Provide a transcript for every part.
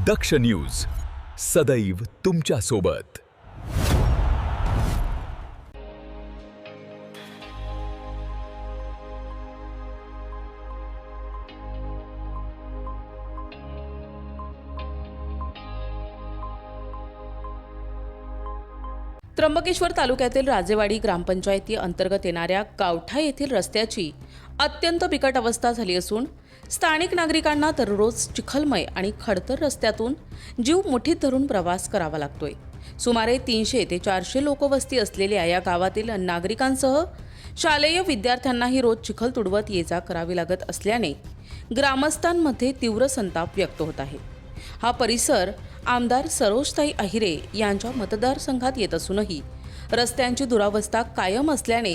दक्ष news सदैव तुमच्या सोबत। त्र्यंबकेश्वर तालुक्यातील राजेवाडी ग्रामपंचायती अंतर्गत येणाऱ्या गावठा येथील रस्त्याची अत्यंत बिकट अवस्था झाली असून स्थानिक नागरिकांना दररोज चिखलमय आणि खडतर रस्त्यातून जीव मुठीत धरून प्रवास करावा लागतोय। सुमारे 300 ते 400 लोकवस्ती असलेल्या या गावातील नागरिकांसह शालेय विद्यार्थ्यांनाही रोज चिखल तुडवत ये-जा करावी लागत असल्याने ग्रामस्थांमध्ये तीव्र संताप व्यक्त होत आहे। हा परिसर आमदार सरोजताई अहिरे यांच्या मतदारसंघात येत असूनही रस्त्यांची दुरावस्था कायम असल्याने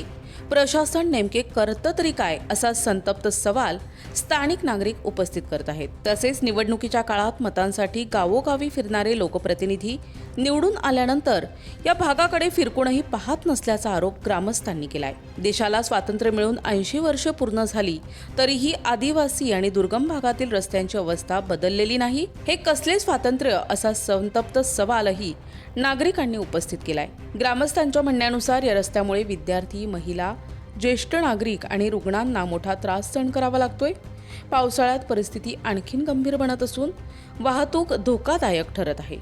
प्रशासन नेमके करतं तरी काय असा संतप्त सवाल स्थानिक नागरिक उपस्थित करत आहेत। तसेच निवडणुकीच्या काळात मतांसाठी गावोगावी फिरणारे लोकप्रतिनिधी निवडून आल्यानंतर या भागाकडे फिरकूनही पाहत नसल्याचा आरोप ग्रामस्थांनी केलाय। देशाला स्वातंत्र्य मिळून 80 वर्षे पूर्ण झाली तरीही आदिवासी आणि दुर्गम भागातील रस्त्यांची अवस्था बदललेली नाही। हे कसले स्वातंत्र्य असा संतप्त सवालही नागरिकांनी उपस्थित केलाय। ग्रामस्थांच्या म्हणण्यानुसार या रस्त्यामुळे विद्यार्थी, महिला, ज्येष्ठ नागरिक आणि रुग्णांना मोठा त्रास सहन करावा लागतोय। पावसाळ्यात परिस्थिती आणखीन गंभीर बनत असून वाहतूक धोकादायक ठरत आहे।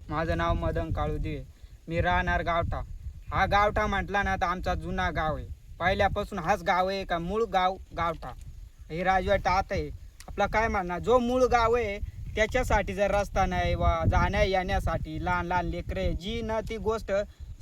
माझं नाव मदन काळुदे, मी राहणार गावठा। हा गावठा म्हटला ना तर आमचा जुना गाव आहे। पहिल्यापासून हाच गाव आहे का मूळ गाव गावठा। हे राजवाट आता आहे आपला काय म्हणणार, जो मूळ गाव आहे त्याच्यासाठी जर रस्ता नाही वा जाण्या येण्यासाठी लहान लहान लेकरे जी न ती गोष्ट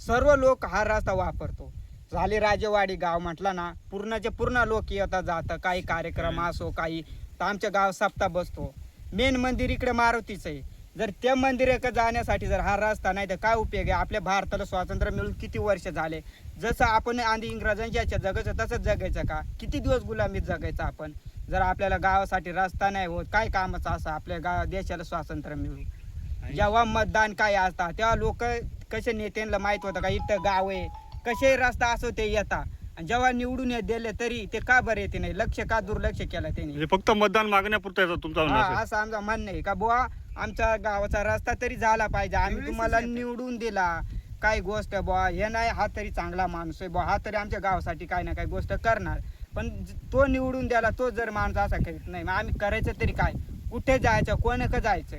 सर्व लोक हा रस्ता वापरतो। झाले राजेवाडी गाव म्हटला ना पूर्णचे पूर्ण लोक येतात जातं, काही कार्यक्रम असो काही तर आमच्या गाव सप्ताह बसतो। मेन मंदिर इकडे मारुतीचं आहे, जर त्या मंदिराकडे जाण्यासाठी जर हा रस्ता नाही तर काय उपयोग आहे। आपल्या भारताला स्वातंत्र्य मिळून किती वर्ष झाले, जसं आपण आधी इंग्रजांच्या जगायचं तसंच जगायचं का, किती दिवस गुलामीत जगायचं आपण। जर आपल्याला गावासाठी रस्ता नाही होत काय कामाचं असं आपल्या देशाला स्वातंत्र्य मिळून। जेव्हा मतदान काय असतात तेव्हा लोक कसे नेत्यांना माहित होतं का इथं गाव आहे, कसे रस्ता असो ते येतात, आणि जेव्हा निवडून दिले तरी ते का बरं येते नाही, लक्ष का दुर्लक्ष केलं त्यांनी। फक्त मतदान मागण्यापुरता येतात तुमचा म्हणणं असं आमचं म्हणणं आहे का बुवा आमच्या गावाचा रस्ता तरी झाला पाहिजे। आम्ही तुम्हाला निवडून दिला काही गोष्ट बुवा हे नाही हा तरी चांगला माणूस आहे बुवा, हा तरी आमच्या गावासाठी काही ना काही गोष्ट करणार, पण तो निवडून द्याला तो जर माणूस असा करीत नाही, मग आम्ही करायचं तरी काय, कुठे जायचं, कोणाकडे जायचं।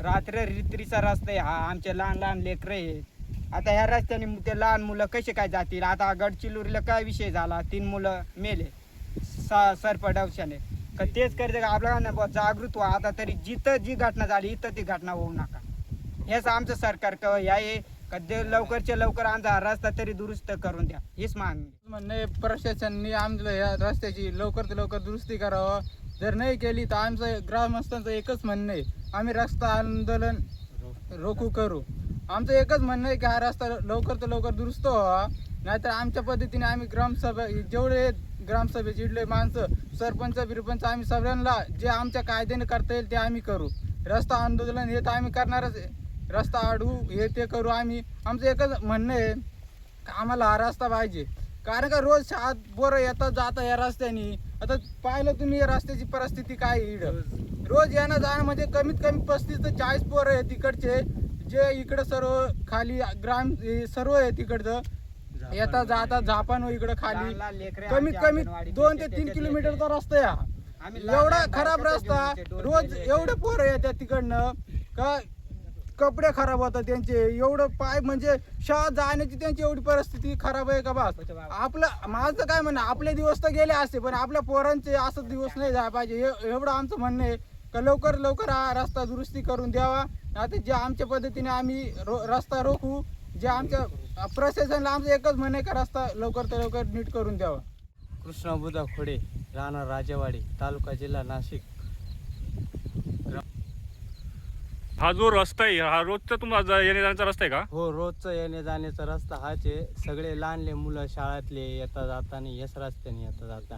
रात्र रित्रीचा रस्ता आहे हा, आमचे लहान लहान लेकरं आहेत। आता ह्या रस्त्याने ते लहान मुलं कसे काय जातील। आता गडचिरोलीला काय विषय झाला, 3 मुलं मेले सरपडवशाने का, तेच करायचं का आपल्याला जागृत व्हा आता तरी, जिथं जी घटना झाली इथं ती घटना होऊ नका। हेच आमचं सरकार का लवकरच्या लवकर आमचा रस्ता तरी दुरुस्त करून द्या, हीच मागणी। म्हणणे प्रशासनाने आमच्या या रस्त्याची लवकर लवकर दुरुस्ती करावं, जर नाही केली तर आमचं ग्रामस्थांचं एकच म्हणणं आहे आम्ही रस्ता आंदोलन रोखू करू। आमचं एकच म्हणणं आहे की हा रस्ता लवकर लवकर दुरुस्त व्हावा, नाहीतर आमच्या पद्धतीने आम्ही ग्रामसभा जेवढे ग्रामसभेचे इथले माणसं सरपंच बिरपंच आम्ही सगळ्यांना जे आमच्या कायद्याने करता येईल ते आम्ही करू। रस्ता आंदोलन हे तर आम्ही करणारच आहे, रस्ता अडवू हे ते करू आम्ही। आमचं एकच म्हणणं आहे की आम्हाला हा रस्ता पाहिजे, कारण का रोज शाळेत पोरं येतात जाता या रस्त्याने। आता पाहिलं तुम्ही या रस्त्याची परिस्थिती काय आहे, रोज येणं जाणं म्हणजे कमीत कमी 35 ते 40 पोरं आहे तिकडचे, जे इकडं सर्व खाली ग्राम सर्व आहे तिकडचं येतात जातात झापान इकडं खाली कमीत कमी 2 ते 3 किलोमीटरचा रस्ता आहे। एवढा खराब रस्ता, रोज एवढे पोरं येतात तिकडनं का कपडे खराब होतात त्यांचे, एवढं पाय म्हणजे शाळेत जाण्याची त्यांची एवढी परिस्थिती खराब आहे का बस। आपलं माझं काय म्हणणं, आपले दिवस तर गेले असते पण आपल्या पोरांचे असं दिवस नाही जायला पाहिजे, एवढं आमचं म्हणणं आहे का लवकर लवकर हा रस्ता दुरुस्ती करून द्यावा। आता जे आमच्या पद्धतीने आम्ही रस्ता रोखू, जे आमच्या प्रशासनाला आमचं एकच म्हणणं आहे का रस्ता लवकर लवकर नीट करून द्यावा। कृष्णा बुधा खोडे, राहणार राजेवाडी, तालुका जिल्हा नाशिक। हा जो रस्ता आहे हा रोजचा तुम्हाला येण्या जाण्याचा रस्ता आहे का? हो, रोजचा येण्या जाण्याचा रस्ता हाच आहे। सगळे लहानले मुलं शाळेतले येता जाताना याच रस्त्याने येता जाता,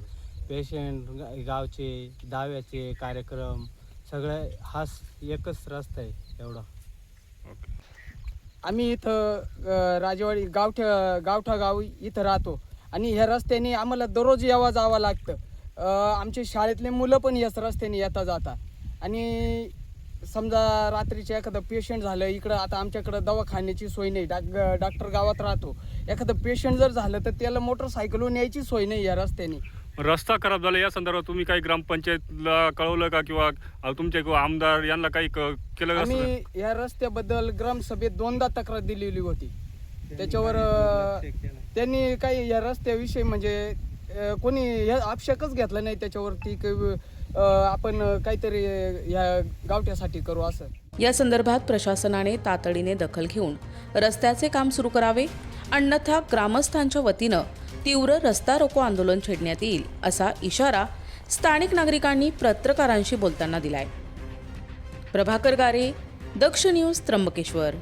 पेशंट गावचे दाव्याचे कार्यक्रम सगळे हाच एकच रस्ता आहे एवढा। आम्ही इथं राजेवाडी गावठा गाव इथं राहतो आणि ह्या रस्त्याने आम्हाला दररोज यावं जावं लागतं। आमचे शाळेतले मुलं पण याच रस्त्याने येता जाता आणि समजा रात्रीचे एखादं पेशंट झालं, इकडं आता आमच्याकडं दवाखान्याची सोय नाही, डॉक्टर गावात राहतो, एखादं पेशंट जर झालं तर त्याला मोटरसायकलवर न्यायची सोय नाही या रस्त्याने. रस्ता खराब झाला या संदर्भात तुम्ही काही ग्रामपंचायतला कळवलं का, किंवा तुमचे किंवा आमदार यांना काही केलं का? आम्ही या रस्त्याबद्दल ग्रामसभेत 2दा तक्रार दिलेली होती. त्याच्यावर त्यांनी काही या रस्त्याविषयी म्हणजे कोणी या आक्षेपच घेतला नाही त्याच्यावरती की आपण काहीतरी या गावठ्यासाठी करू असं. या संदर्भात प्रशासनाने तातडीने दखल घेऊन रस्त्याचे काम सुरू करावे, अन्यथा ग्रामस्थांच्या वतीनं तीव्र रस्ता रोको आंदोलन छेडण्यात येईल असा इशारा स्थानिक नागरिकांनी पत्रकारांशी बोलताना दिलाय. प्रभाकर गारे, दक्ष न्यूज, त्र्यंबकेश्वर.